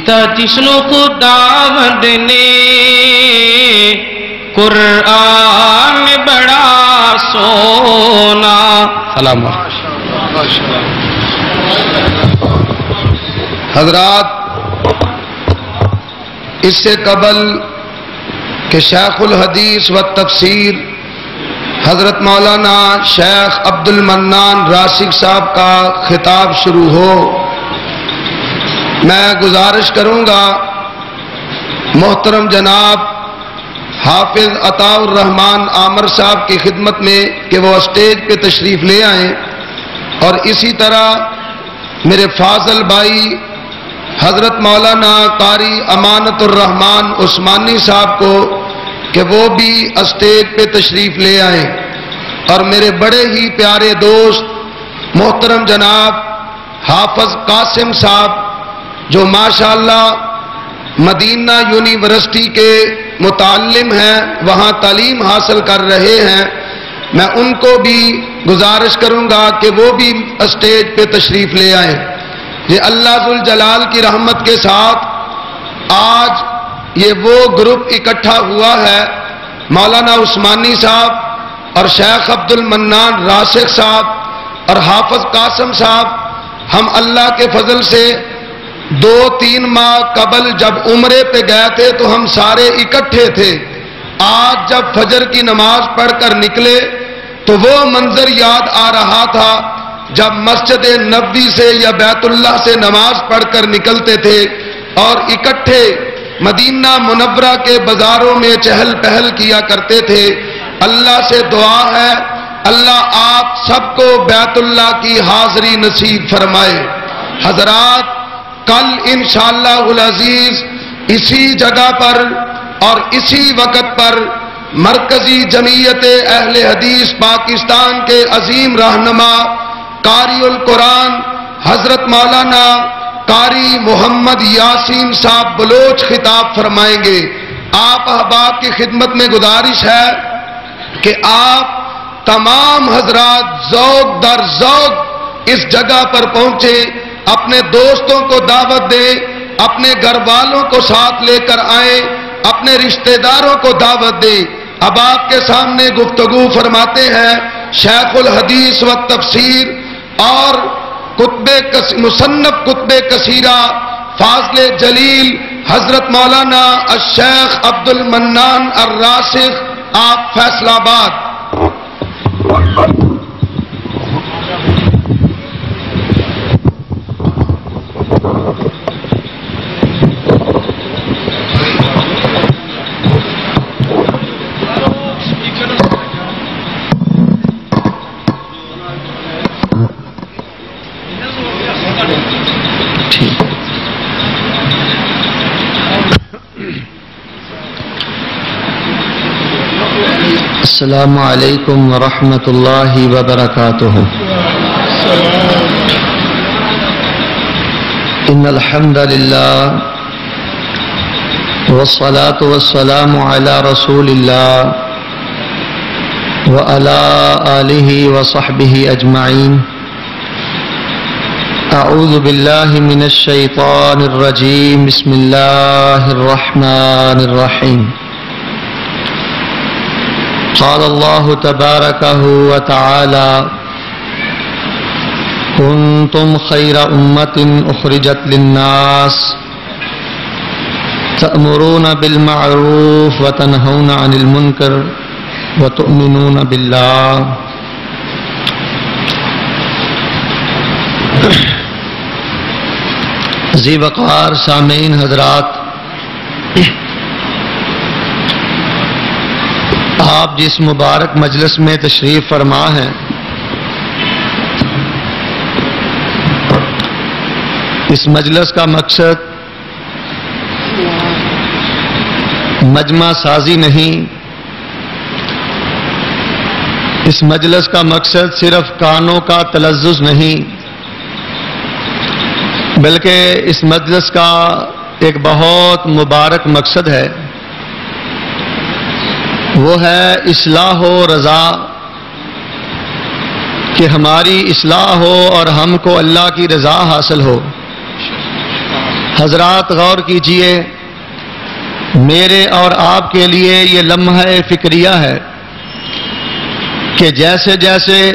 تجسنو خداوند نے قرآن بڑا سونا. سلام حضرات، اس سے قبل کہ شیخ الحدیث و تفسیر حضرت مولانا شیخ عبد المنان راسخ صاحب کا خطاب شروع ہو، میں گزارش کروں گا محترم جناب حافظ عطاء الرحمن عامر صاحب کی خدمت میں کہ وہ اسٹیج پہ تشریف لے آئیں، اور اسی طرح میرے فاضل بھائی حضرت مولانا قاری امانت الرحمن عثمانی صاحب کو کہ وہ بھی اسٹیج پہ تشریف لے آئیں، اور میرے بڑے ہی پیارے دوست محترم جناب حافظ قاسم صاحب جو ماشاءاللہ مدینہ یونیورسٹی کے متعلم ہیں، وہاں تعلیم حاصل کر رہے ہیں، میں ان کو بھی گزارش کروں گا کہ وہ بھی اسٹیج پہ تشریف لے آئیں. یہ اللہ ذوالجلال کی رحمت کے ساتھ آج یہ وہ گروپ اکٹھا ہوا ہے، مولانا عثمانی صاحب اور شیخ عبد المنان راسخ صاحب اور حافظ قاسم صاحب. ہم اللہ کے فضل سے 2-3 ماہ قبل جب عمرے پہ گئے تھے تو ہم سارے اکٹھے تھے. آج جب فجر کی نماز پڑھ کر نکلے تو وہ منظر یاد آ رہا تھا جب مسجد نبوی سے یا بیت اللہ سے نماز پڑھ کر نکلتے تھے اور اکٹھے مدینہ منورہ کے بازاروں میں چہل پہل کیا کرتے تھے. اللہ سے دعا ہے اللہ آپ سب کو بیت اللہ کی حاضری نصیب فرمائے. حضرات، کل انشاءاللہ العزیز اسی جگہ پر اور اسی وقت پر مرکزی جمعیت اہل حدیث پاکستان کے عظیم رہنما قاری القرآن حضرت مولانا قاری محمد یاسین صاحب بلوچ خطاب فرمائیں گے. آپ احباب کی خدمت میں گزارش ہے کہ آپ تمام حضرات ذوق در ذوق اس جگہ پر پہنچے، اپنے دوستوں کو دعوت دیں، اپنے گھر والوں کو ساتھ لے کر آئیں، اپنے رشتہ داروں کو دعوت دیں. اب آپ کے سامنے گفتگو فرماتے ہیں شیخ الحدیث و تفسیر اور مصنف کتب کثیرہ فاضل جلیل حضرت مولانا الشیخ عبد المنان الراسخ، آپ فیصل آباد. السلام علیکم ورحمۃ اللہ وبرکاتہ. ان الحمد للہ والصلاة والسلام علی رسول اللہ وعلی آلہ وصحبہ اجمعین. اعوذ باللہ من الشیطان الرجیم. بسم اللہ الرحمن الرحیم. قال الله تبارك وتعالى كنتم خير أمة أخرجت للناس تأمرون بالمعروف وتنهون عن المنكر وتؤمنون بالله. ذی وقار سامعین حضرات، آپ جس مبارک مجلس میں تشریف فرما ہیں، اس مجلس کا مقصد مجمع سازی نہیں، اس مجلس کا مقصد صرف کانوں کا تلذذ نہیں، بلکہ اس مجلس کا ایک بہت مبارک مقصد ہے، وہ ہے اصلاح و رضا، کہ ہماری اصلاح ہو اور ہم کو اللہ کی رضا حاصل ہو. حضرات غور کیجئے، میرے اور آپ کے لیے یہ لمحہ فکریہ ہے کہ جیسے جیسے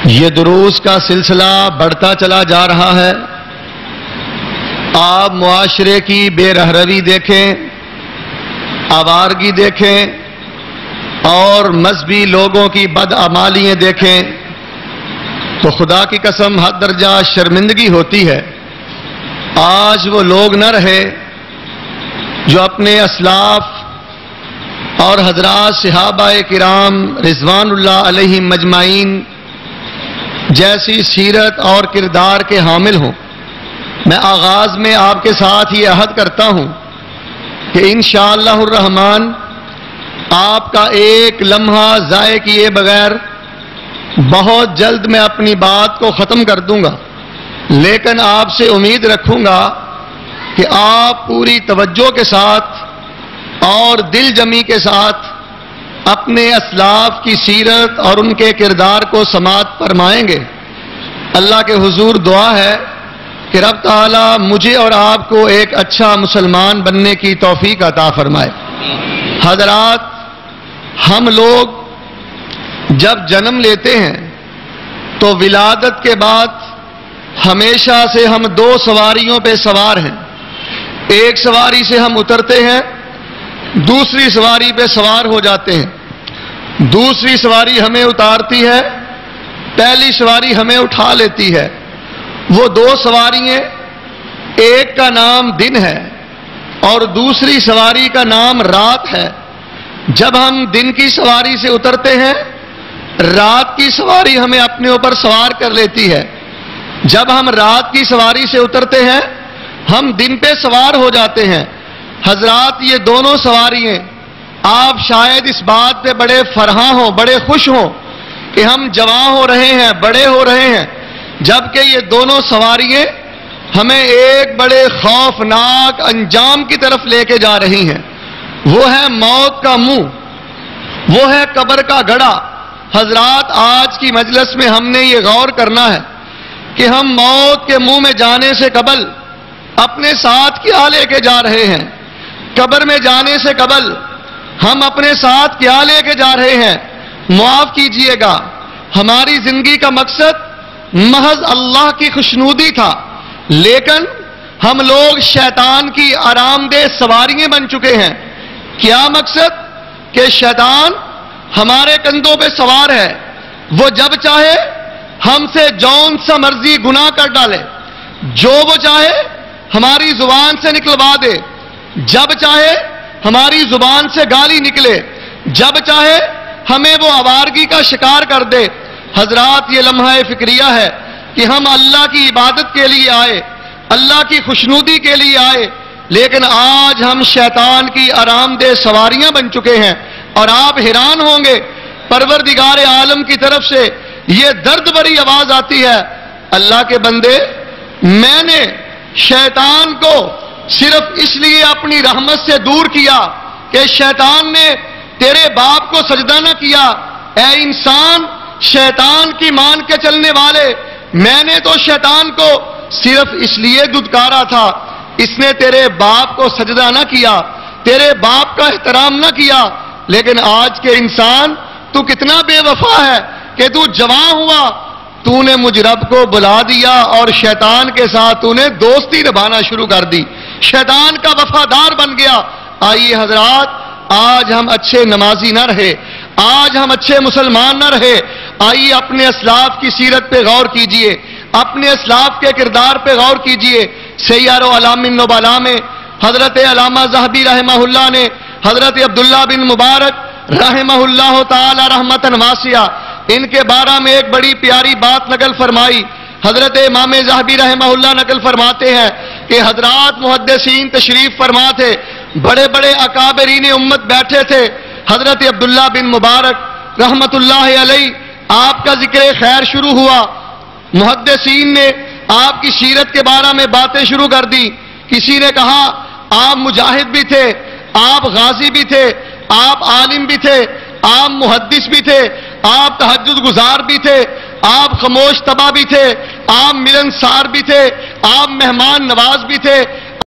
یہ دروس کا سلسلہ بڑھتا چلا جا رہا ہے، آپ معاشرے کی بے رہروی دیکھیں، آوارگی دیکھیں اور مذہبی لوگوں کی بدعمالیاں دیکھیں تو خدا کی قسم حد درجہ شرمندگی ہوتی ہے۔ آج وہ لوگ نہ رہے جو اپنے اسلاف اور حضرات صحابہ کرام رضوان اللہ علیہم مجمعین جیسی سیرت اور کردار کے حامل ہوں۔ میں آغاز میں آپ کے ساتھ یہ عہد کرتا ہوں کہ انشاءاللہ الرحمن آپ کا ایک لمحہ ضائع کیے بغیر بہت جلد میں اپنی بات کو ختم کر دوں گا، لیکن آپ سے امید رکھوں گا کہ آپ پوری توجہ کے ساتھ اور دل جمی کے ساتھ اپنے اسلاف کی سیرت اور ان کے کردار کو سماعت فرمائیں گے۔ اللہ کے حضور دعا ہے کہ رب تعالی مجھے اور آپ کو ایک اچھا مسلمان بننے کی توفیق عطا فرمائے۔ حضرات، ہم لوگ جب جنم لیتے ہیں تو ولادت کے بعد ہمیشہ سے ہم دو سواریوں پہ سوار ہیں۔ ایک سواری سے ہم اترتے ہیں، دوسری سواری پہ سوار ہو جاتے ہیں۔ دوسری سواری ہمیں اتارتی ہے، پہلی سواری ہمیں اٹھا لیتی ہے۔ وہ دو سواریاں، ایک کا نام دن ہے اور دوسری سواری کا نام رات ہے۔ جب ہم دن کی سواری سے اترتے ہیں، رات کی سواری ہمیں اپنے اوپر سوار کر لیتی ہے۔ جب ہم رات کی سواری سے اترتے ہیں، ہم دن پہ سوار ہو جاتے ہیں۔ حضرات، یہ دونوں سواریاں آپ شاید اس بات پہ بڑے فرحاں ہوں، بڑے خوش ہوں کہ ہم جوان ہو رہے ہیں، بڑے ہو رہے ہیں، جبکہ یہ دونوں سواریاں ہمیں ایک بڑے خوفناک انجام کی طرف لے کے جا رہی ہیں۔ وہ ہے موت کا منہ، وہ ہے قبر کا گڑھا۔ حضرات، آج کی مجلس میں ہم نے یہ غور کرنا ہے کہ ہم موت کے منہ میں جانے سے قبل اپنے ساتھ کیا لے کے جا رہے ہیں۔ قبر میں جانے سے قبل ہم اپنے ساتھ کیا لے کے جا رہے ہیں۔ معاف کیجئے گا، ہماری زندگی کا مقصد محض اللہ کی خوشنودی تھا، لیکن ہم لوگ شیطان کی آرام دہ سواریاں بن چکے ہیں۔ کیا مقصد؟ کہ شیطان ہمارے کندھوں پہ سوار ہے، وہ جب چاہے ہم سے جون سا مرضی گناہ کر ڈالے، جو وہ چاہے ہماری زبان سے نکلوا دے، جب چاہے ہماری زبان سے گالی نکلے، جب چاہے ہمیں وہ آوارگی کا شکار کر دے۔ حضرات، یہ لمحہ فکریہ ہے کہ ہم اللہ کی عبادت کے لیے آئے، اللہ کی خوشنودی کے لیے آئے، لیکن آج ہم شیطان کی آرام دہ سواریاں بن چکے ہیں۔ اور آپ حیران ہوں گے، پروردگار عالم کی طرف سے یہ درد بھری آواز آتی ہے، اللہ کے بندے، میں نے شیطان کو صرف اس لیے اپنی رحمت سے دور کیا کہ شیطان نے تیرے باپ کو سجدہ نہ کیا۔ اے انسان، شیطان کی مان کے چلنے والے، میں نے تو شیطان کو صرف اس لیے دھتکارا تھا، اس نے تیرے باپ کو سجدہ نہ کیا، تیرے باپ کا احترام نہ کیا۔ لیکن آج کے انسان، تو کتنا بے وفا ہے کہ تو جوان ہوا، تو نے مجھ رب کو بلا دیا اور شیطان کے ساتھ تو نے دوستی نبھانا شروع کر دی، شیطان کا وفادار بن گیا۔ آئیے حضرات، آج ہم اچھے نمازی نہ رہے، آج ہم اچھے مسلمان نہ رہے۔ آئیے اپنے اسلاف کی سیرت پہ غور کیجئے، اپنے اسلاف کے کردار پہ غور کیجئے۔ سیار و علام النبلاء میں حضرت علامہ ذہبی رحمہ اللہ نے حضرت عبداللہ بن مبارک رحمہ اللہ تعالی رحمتاً واسعہ، ان کے بارے میں ایک بڑی پیاری بات نقل فرمائی۔ حضرت امام ذہبی رحمہ اللہ نقل فرماتے ہیں کہ حضرات محدثین تشریف فرما تھے، بڑے بڑے اکابرین امت بیٹھے تھے۔ حضرت عبداللہ بن مبارک رحمت اللہ علیہ، آپ کا ذکر خیر شروع ہوا، محدثین نے آپ کی سیرت کے بارے میں باتیں شروع کر دی۔ کسی نے کہا آپ مجاہد بھی تھے، آپ غازی بھی تھے، آپ عالم بھی تھے، آپ محدث بھی تھے، آپ تہجد گزار بھی تھے، آپ خاموش طبع بھی تھے۔ آپ ملنسار بھی تھے، آپ مہمان نواز بھی تھے،